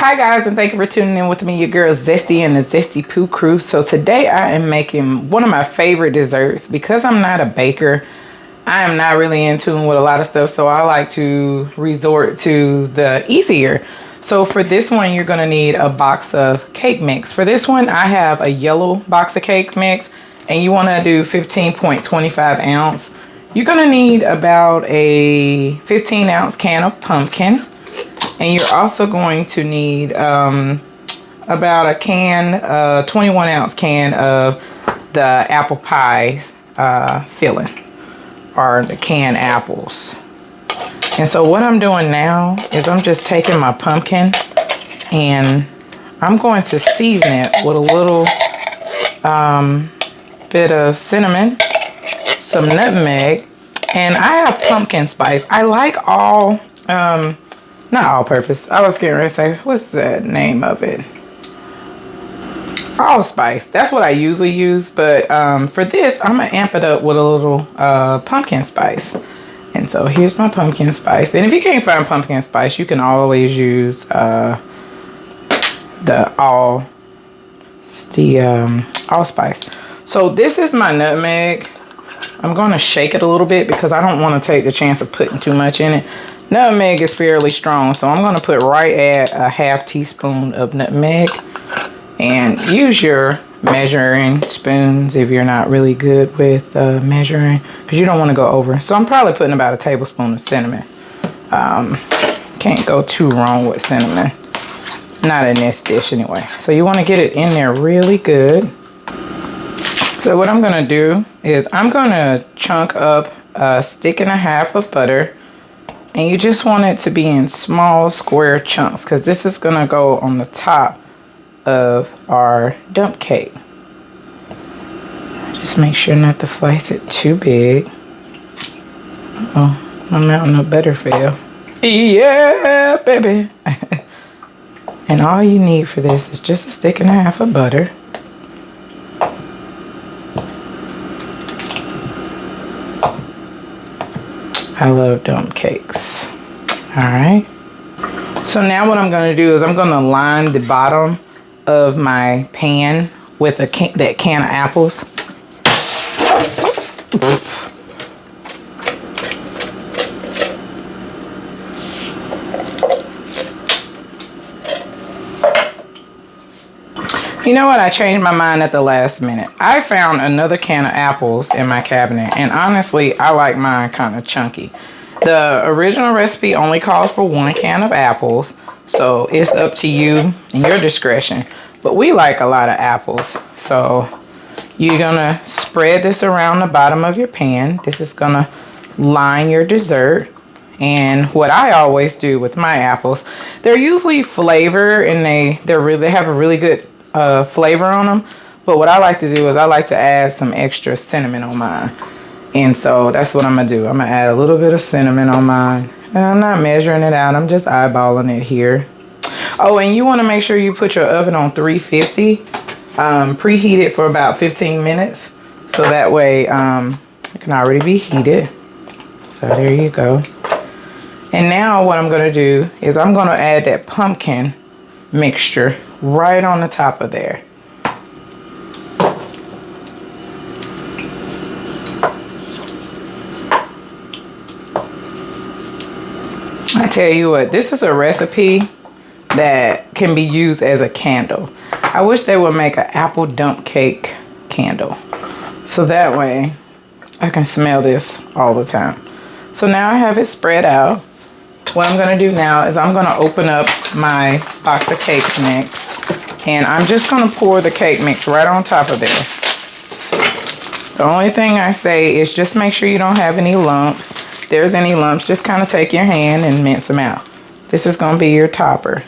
Hi guys, and thank you for tuning in with me, your girl Zesty and the Zesty Pooh crew. So today I am making one of my favorite desserts. Because I'm not a baker, I am not really in tune with a lot of stuff, so I like to resort to the easier. So for this one, you're going to need a box of cake mix. For this one, I have a yellow box of cake mix, and you want to do 15.25 ounce. You're going to need about a 15 ounce can of pumpkin. And you're also going to need about a can, 21 ounce can of the apple pie filling, or the canned apples. And so what I'm doing now is I'm just taking my pumpkin and I'm going to season it with a little bit of cinnamon, some nutmeg, and I have pumpkin spice. I like all, not all purpose. I was getting ready to say, what's the name of it? Allspice. That's what I usually use. But for this, I'm going to amp it up with a little pumpkin spice. And so here's my pumpkin spice. And if you can't find pumpkin spice, you can always use the allspice. So this is my nutmeg. I'm going to shake it a little bit because I don't want to take the chance of putting too much in it. Nutmeg is fairly strong, so I'm going to put right at a half teaspoon of nutmeg. And use your measuring spoons if you're not really good with measuring, because you don't want to go over. So I'm probably putting about a tablespoon of cinnamon. Can't go too wrong with cinnamon. Not in this dish anyway. So you want to get it in there really good. So what I'm going to do is I'm going to chunk up a stick and a half of butter. And you just want it to be in small square chunks, because this is going to go on the top of our dump cake. Just make sure not to slice it too big. Oh, my mountain of butter fell. Yeah, baby. And all you need for this is just a stick and a half of butter. I love dump cakes. Alright. So now what I'm going to do is I'm going to line the bottom of my pan with that can of apples. You know what? I changed my mind at the last minute. I found another can of apples in my cabinet, and honestly, I like mine kind of chunky. The original recipe only calls for 1 can of apples, so it's up to you and your discretion. But we like a lot of apples, so you're gonna spread this around the bottom of your pan. This is gonna line your dessert. And what I always do with my apples, they're usually flavored and they have a really good flavor on them. But what I like to do is I like to add some extra cinnamon on mine. And so that's what I'm gonna do. I'm gonna add a little bit of cinnamon on mine. And I'm not measuring it out, I'm just eyeballing it here. Oh, and you want to make sure you put your oven on 350. Preheat it for about 15 minutes. So that way it can already be heated. So there you go. And now what I'm going to do is I'm going to add that pumpkin mixture right on the top of there. I tell you what, this is a recipe that can be used as a candle. I wish they would make an apple dump cake candle. So that way I can smell this all the time. So now I have it spread out. What I'm going to do now is I'm going to open up my box of cake mix. And I'm just going to pour the cake mix right on top of there. The only thing I say is just make sure you don't have any lumps. If there's any lumps, just kind of take your hand and mince them out. This is going to be your topper.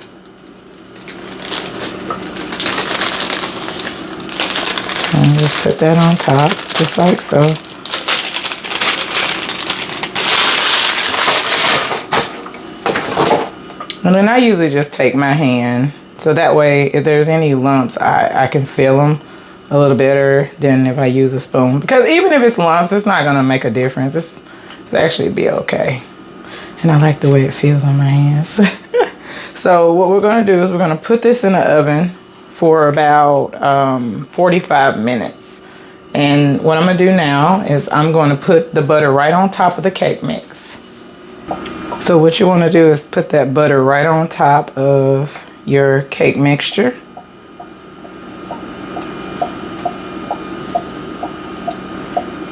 And just put that on top, just like so. And then I usually just take my hand, so that way if there's any lumps, I can feel them a little better than if I use a spoon. Because even if it's lumps, it's not going to make a difference. It'll actually be okay. And I like the way it feels on my hands. So what we're going to do is we're going to put this in the oven for about 45 minutes. And what I'm going to do now is I'm going to put the butter right on top of the cake mix. So what you want to do is put that butter right on top of your cake mixture.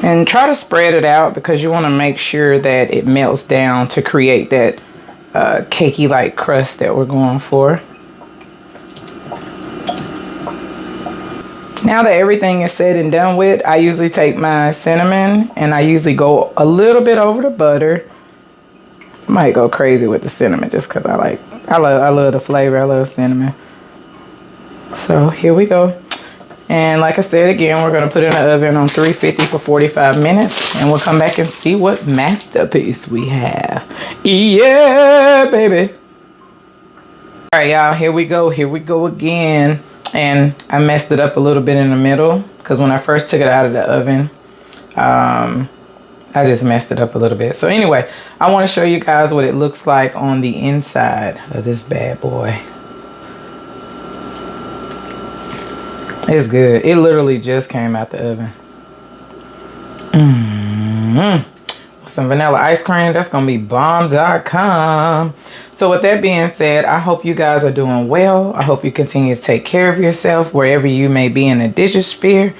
And try to spread it out because you want to make sure that it melts down to create that cakey like crust that we're going for. Now that everything is said and done with, I usually take my cinnamon and I usually go a little bit over the butter. I might go crazy with the cinnamon just because I love the flavor. I love cinnamon. So here we go. And like I said again, we're going to put it in the oven on 350 for 45 minutes. And we'll come back and see what masterpiece we have. Yeah, baby. All right, y'all, here we go. Here we go again. And I messed it up a little bit in the middle because when I first took it out of the oven, I just messed it up a little bit. So anyway, I want to show you guys what it looks like on the inside of this bad boy. It's good. It literally just came out the oven. Some vanilla ice cream. That's going to be bomb.com. So with that being said, I hope you guys are doing well. I hope you continue to take care of yourself wherever you may be in the digital sphere.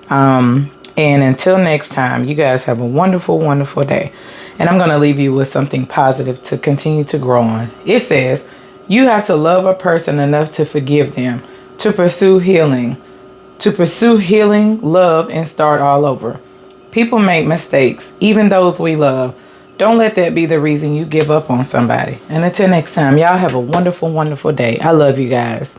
And until next time, you guys have a wonderful, wonderful day. And I'm going to leave you with something positive to continue to grow on. It says, you have to love a person enough to forgive them, to pursue healing, love, and start all over. People make mistakes, even those we love. Don't let that be the reason you give up on somebody. And until next time, y'all have a wonderful, wonderful day. I love you guys.